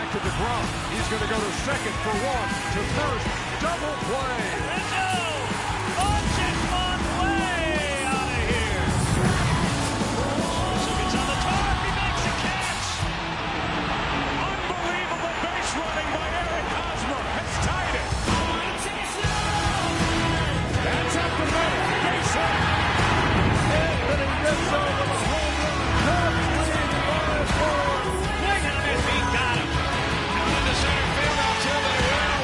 back to the drum. He's going to go to second for one, to first, double play. Rizzo launches one way out of here. Rizzo gets on the top. He makes a catch. Unbelievable base running by Eric Hosmer has tied it. That's up the middle. Base hit. Anthony Rizzo with a home run. Cubs lead 5-4. Swing on his feet, got him. Out into center field until they will.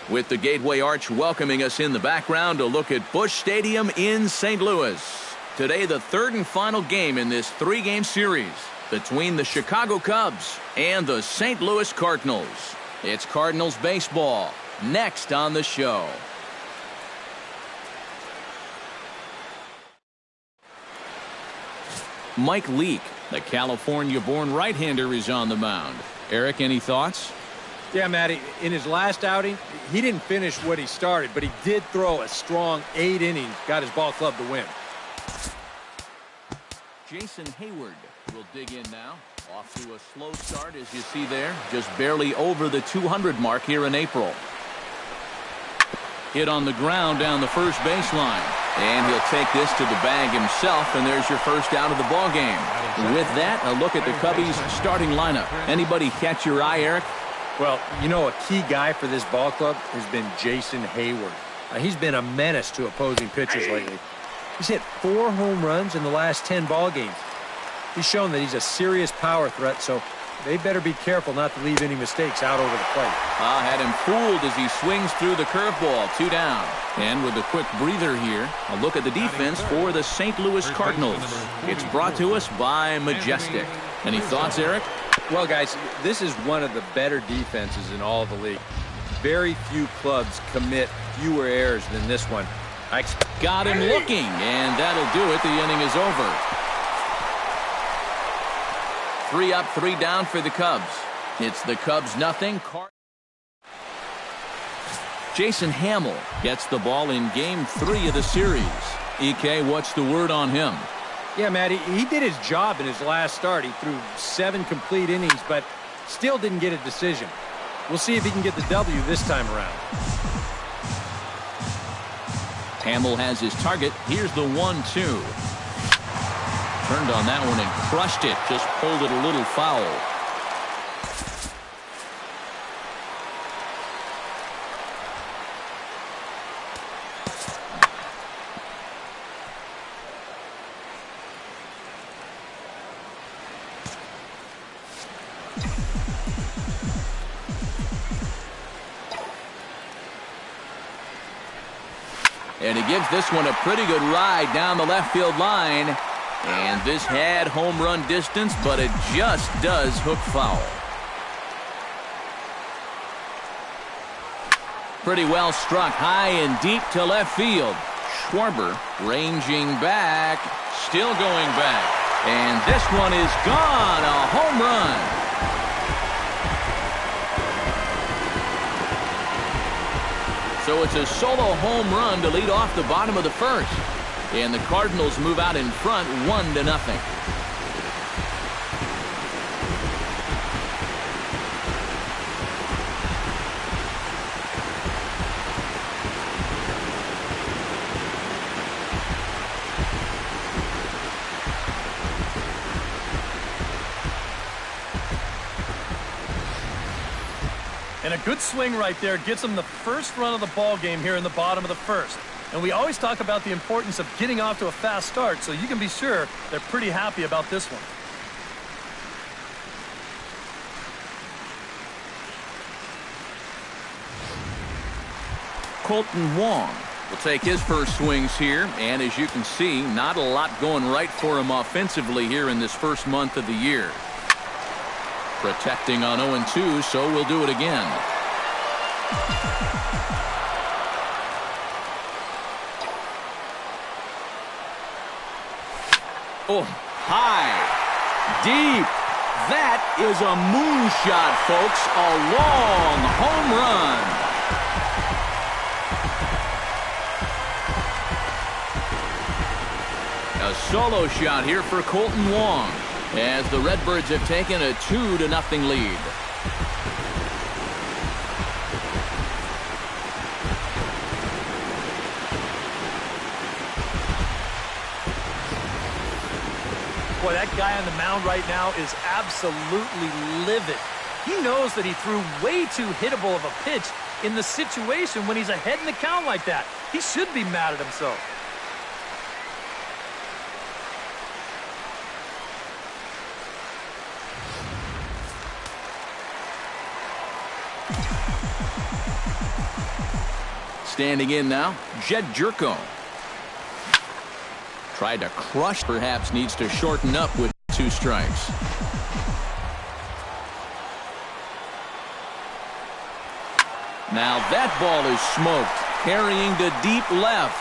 With the Gateway Arch welcoming us in the background, a look at Busch Stadium in St. Louis. Today, the third and final game in this three-game series between the Chicago Cubs and the St. Louis Cardinals. It's Cardinals baseball next on the show. Mike Leake, the California-born right-hander, is on the mound. Eric, any thoughts? Yeah, Matty, in his last outing, he didn't finish what he started, but he did throw a strong 8 innings, got his ball club to win. Jason Hayward will dig in now. Off to a slow start, as you see there. Just barely over the 200 mark here in April. Hit on the ground down the first baseline. And he'll take this to the bag himself, and there's your first out of the ball game. With that, a look at the Cubbies' starting lineup. Anybody catch your eye, Eric? Well, you know, a key guy for this ball club has been Jason Hayward. He's been a menace to opposing pitchers lately. He's hit 4 home runs in the last 10 ball games. He's shown that he's a serious power threat, so they better be careful not to leave any mistakes out over the plate. Had him fooled as he swings through the curveball. 2 down. And with a quick breather here, a look at the defense for the St. Louis Cardinals. It's brought to us by Majestic. Any thoughts, Eric? Well, guys, this is one of the better defenses in all of the league. Very few clubs commit fewer errors than this one. Got him looking, and that'll do it. The inning is over. 3 up, 3 down for the Cubs. It's the Cubs nothing. Jason Hamill gets the ball in Game 3 of the series. EK, what's the word on him? Yeah, Matt, he did his job in his last start. He threw 7 complete innings, but still didn't get a decision. We'll see if he can get the W this time around. Hamill has his target. Here's the 1-2. Turned on that one and crushed it. Just pulled it a little foul. And he gives this one a pretty good ride down the left field line. And this had home run distance, but it just does hook foul. Pretty well struck high and deep to left field. Schwarber ranging back, still going back. And this one is gone, a home run. So it's a solo home run to lead off the bottom of the first. And the Cardinals move out in front 1-0. And a good swing right there gets them the first run of the ball game here in the bottom of the first. And we always talk about the importance of getting off to a fast start, so you can be sure they're pretty happy about this one. Colton Wong will take his first swings here, and as you can see, not a lot going right for him offensively here in this first month of the year. Protecting on 0-2, so we'll do it again. Oh, high, deep. That is a moonshot, folks. A long home run. A solo shot here for Colton Wong as the Redbirds have taken a 2-0 lead. Boy, that guy on the mound right now is absolutely livid. He knows that he threw way too hittable of a pitch in the situation when he's ahead in the count like that. He should be mad at himself. Standing in now, Jed Jerko. Tried to crush, perhaps needs to shorten up with 2 strikes. Now that ball is smoked, carrying to deep left.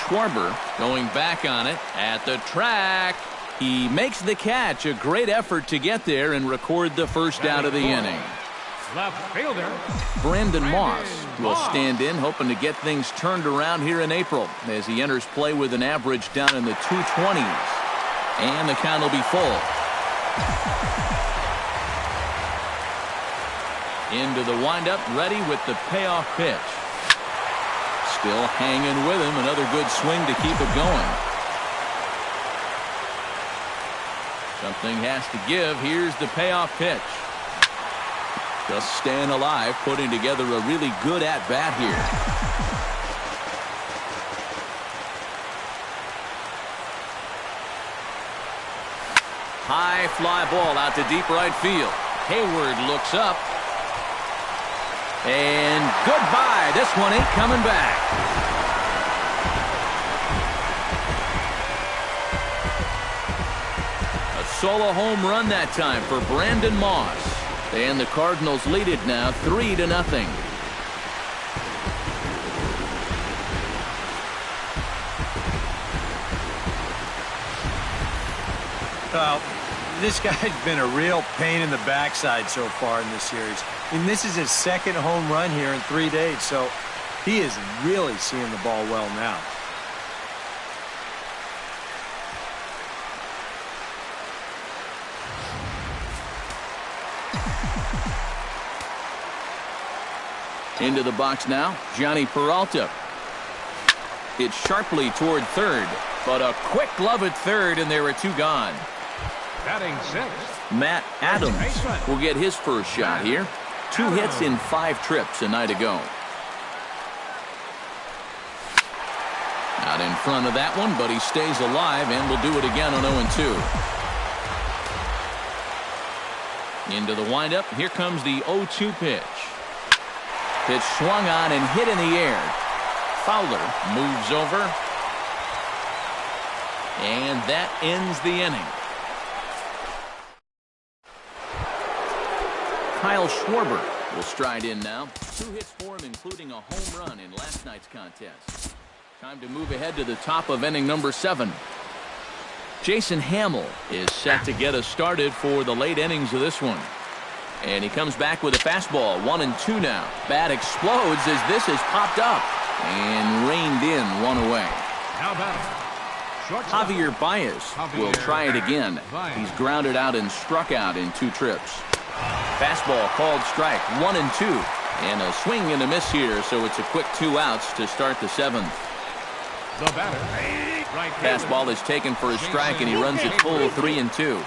Schwarber going back on it at the track. He makes the catch. A great effort to get there and record the first out of the inning. Left fielder Brandon Moss will stand in, hoping to get things turned around here in April as he enters play with an average down in the 220s. And the count will be full. Into the windup, ready with the payoff pitch. Still hanging with him. Another good swing to keep it going. Something has to give. Here's the payoff pitch. Just staying alive, putting together a really good at-bat here. High fly ball out to deep right field. Hayward looks up. And goodbye. This one ain't coming back. A solo home run that time for Brandon Moss. And the Cardinals lead it now 3-0. Well, this guy's been a real pain in the backside so far in this series. I mean, this is his second home run here in 3 days, so he is really seeing the ball well now. Into the box now, Johnny Peralta. It's sharply toward third, but a quick glove at third, and there are two gone. Batting sixth, Matt Adams will get his first shot here. 2 hits in 5 trips a night ago. Out in front of that one, but he stays alive and will do it again on 0-2. Into the windup. Here comes the 0-2 pitch. Pitch swung on and hit in the air. Fowler moves over. And that ends the inning. Kyle Schwarber will stride in now. 2 hits for him, including a home run in last night's contest. Time to move ahead to the top of inning number 7. Jason Hamill is set to get us started for the late innings of this one. And he comes back with a fastball. 1-2 now. Bat explodes as this has popped up and reined in 1 away. now batting. Javier Baez will try it again. He's grounded out and struck out in 2 trips. Fastball called strike. 1-2. And a swing and a miss here, so it's a quick 2 outs to start the 7th. The batter. Fastball is taken for a strike, and he runs it full 3-2.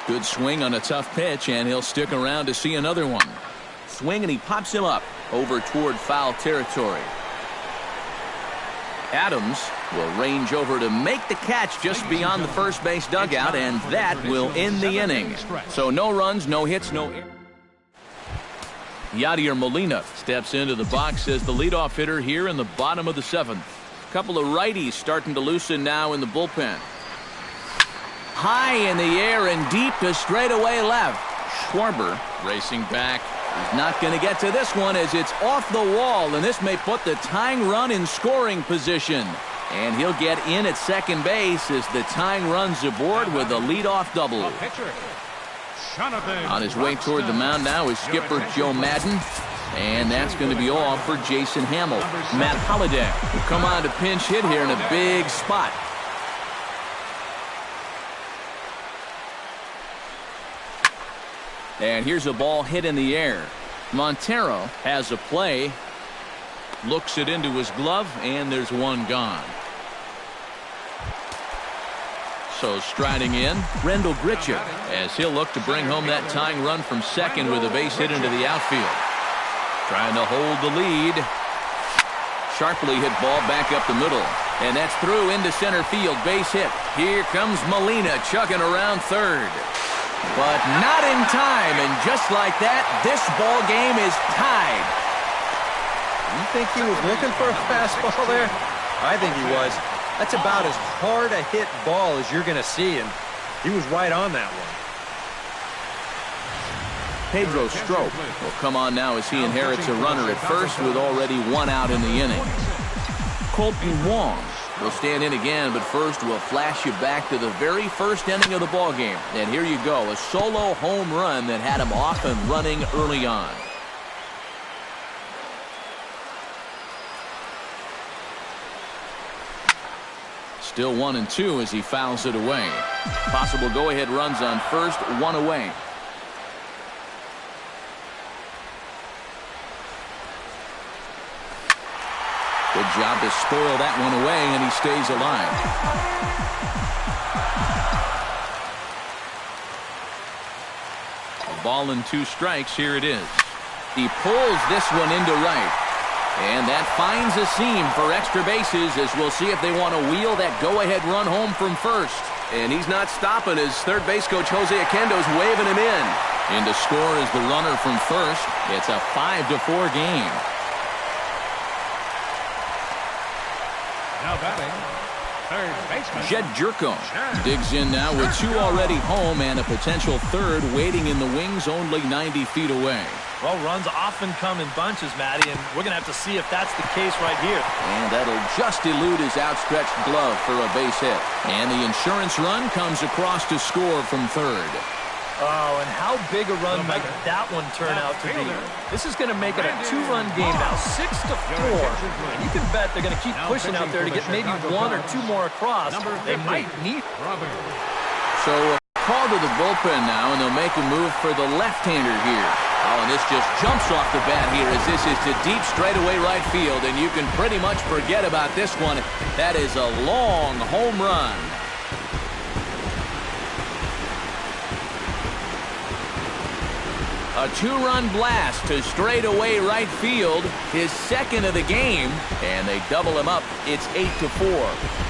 Good swing on a tough pitch, and he'll stick around to see another one. Swing, and he pops him up over toward foul territory. Adams will range over to make the catch just beyond the first base dugout, and that will end the inning. So no runs, no hits, no errors. Yadier Molina steps into the box as the leadoff hitter here in the bottom of the 7th. Couple of righties starting to loosen now in the bullpen. High in the air and deep to straightaway left. Schwarber racing back. He's not going to get to this one as it's off the wall, and this may put the tying run in scoring position. And he'll get in at second base as the tying run's aboard with a leadoff double. On his way toward the mound now is skipper Joe Madden. And that's going to be all for Jason Hamill. Matt Holliday will come on to pinch hit here in a big spot. And here's a ball hit in the air. Montero has a play. Looks it into his glove, and there's one gone. So striding in, Rendell Gritcha, as he'll look to bring home that tying run from second with a base hit into the outfield. Trying to hold the lead. Sharply hit ball back up the middle. And that's through into center field. Base hit. Here comes Molina chugging around third. But not in time. And just like that, this ball game is tied. You think he was looking for a fastball there? I think he was. That's about as hard a hit ball as you're going to see. And he was right on that one. Pedro Strop will come on now as he inherits a runner at first with already 1 out in the inning. Colton Wong will stand in again, but first we'll flash you back to the very first inning of the ballgame. And here you go, a solo home run that had him off and running early on. Still 1-2 as he fouls it away. Possible go-ahead runs on first, 1 away. Good job to spoil that one away, and he stays alive. A ball and 2 strikes. Here it is. He pulls this one into right. And that finds a seam for extra bases as we'll see if they want to wheel that go-ahead run home from first. And he's not stopping as third base coach Jose Oquendo's waving him in. In to score is the runner from first. It's a 5-4 game. Now batting, third baseman. Jed Jerko digs in now with two already home and a potential third waiting in the wings only 90 feet away. Well, runs often come in bunches, Matty, and we're going to have to see if that's the case right here. And that'll just elude his outstretched glove for a base hit. And the insurance run comes across to score from third. Oh, and how big a run might that one turn out to be? This is going to make it a two-run game now, 6-4. And you can bet they're going to keep pushing out there to get maybe one or two more across. They might need. So a call to the bullpen now, and they'll make a move for the left-hander here. Oh, and this just jumps off the bat here as this is to deep straightaway right field, and you can pretty much forget about this one. That is a long home run. A two-run blast to straightaway right field, his second of the game, and they double him up. It's 8-4.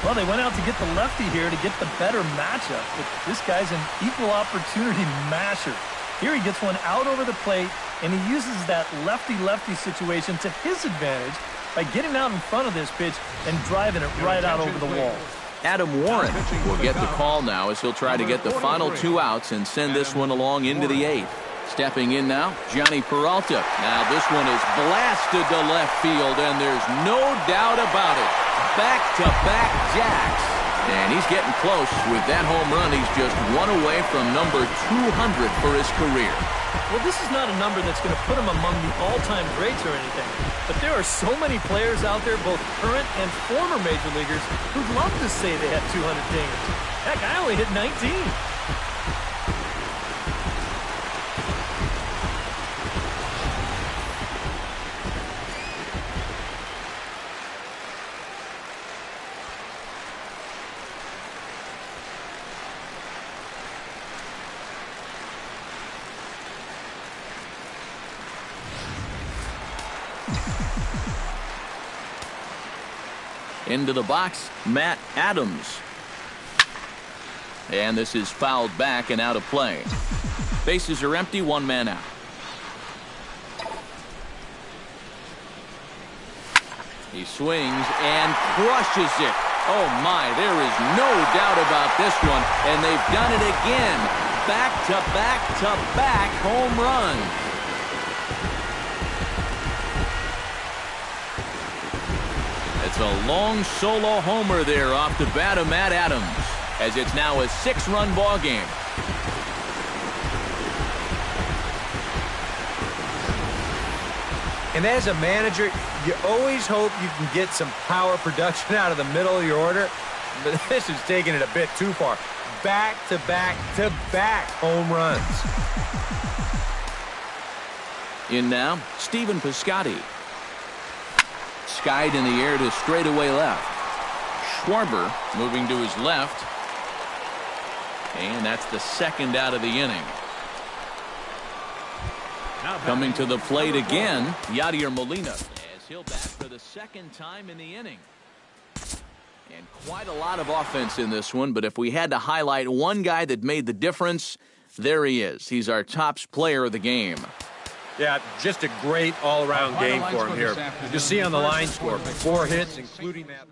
Well, they went out to get the lefty here to get the better matchup, but this guy's an equal opportunity masher. Here he gets one out over the plate, and he uses that lefty-lefty situation to his advantage by getting out in front of this pitch and driving it right out over the wall. Adam Warren will get the call now as he'll try to get the final two outs and send this one along into the eighth. Stepping in now, Johnny Peralta. Now this one is blasted to left field, and there's no doubt about it. Back-to-back jacks. And he's getting close. With that home run, he's just one away from number 200 for his career. Well, this is not a number that's going to put him among the all-time greats or anything. But there are so many players out there, both current and former major leaguers, who'd love to say they had 200 dingers. Heck, I only hit 19. Into the box, Matt Adams. And this is fouled back and out of play. Bases are empty, one man out. He swings and crushes it. Oh my, there is no doubt about this one. And they've done it again. Back-to-back-to-back home run. It's a long solo homer there off the bat of Matt Adams, as it's now a 6-run ball game. And as a manager, you always hope you can get some power production out of the middle of your order, but this is taking it a bit too far. Back-to-back-to-back home runs. In now, Stephen Piscotty. Skied in the air to straightaway left. Schwarber moving to his left. And that's the second out of the inning. Coming to the plate again, Yadier Molina, as he'll bat for the second time in the inning. And quite a lot of offense in this one, but if we had to highlight one guy that made the difference, there he is. He's our top player of the game. Yeah, just a great all-around game for him here. You see on the line score, 4 hits, including that.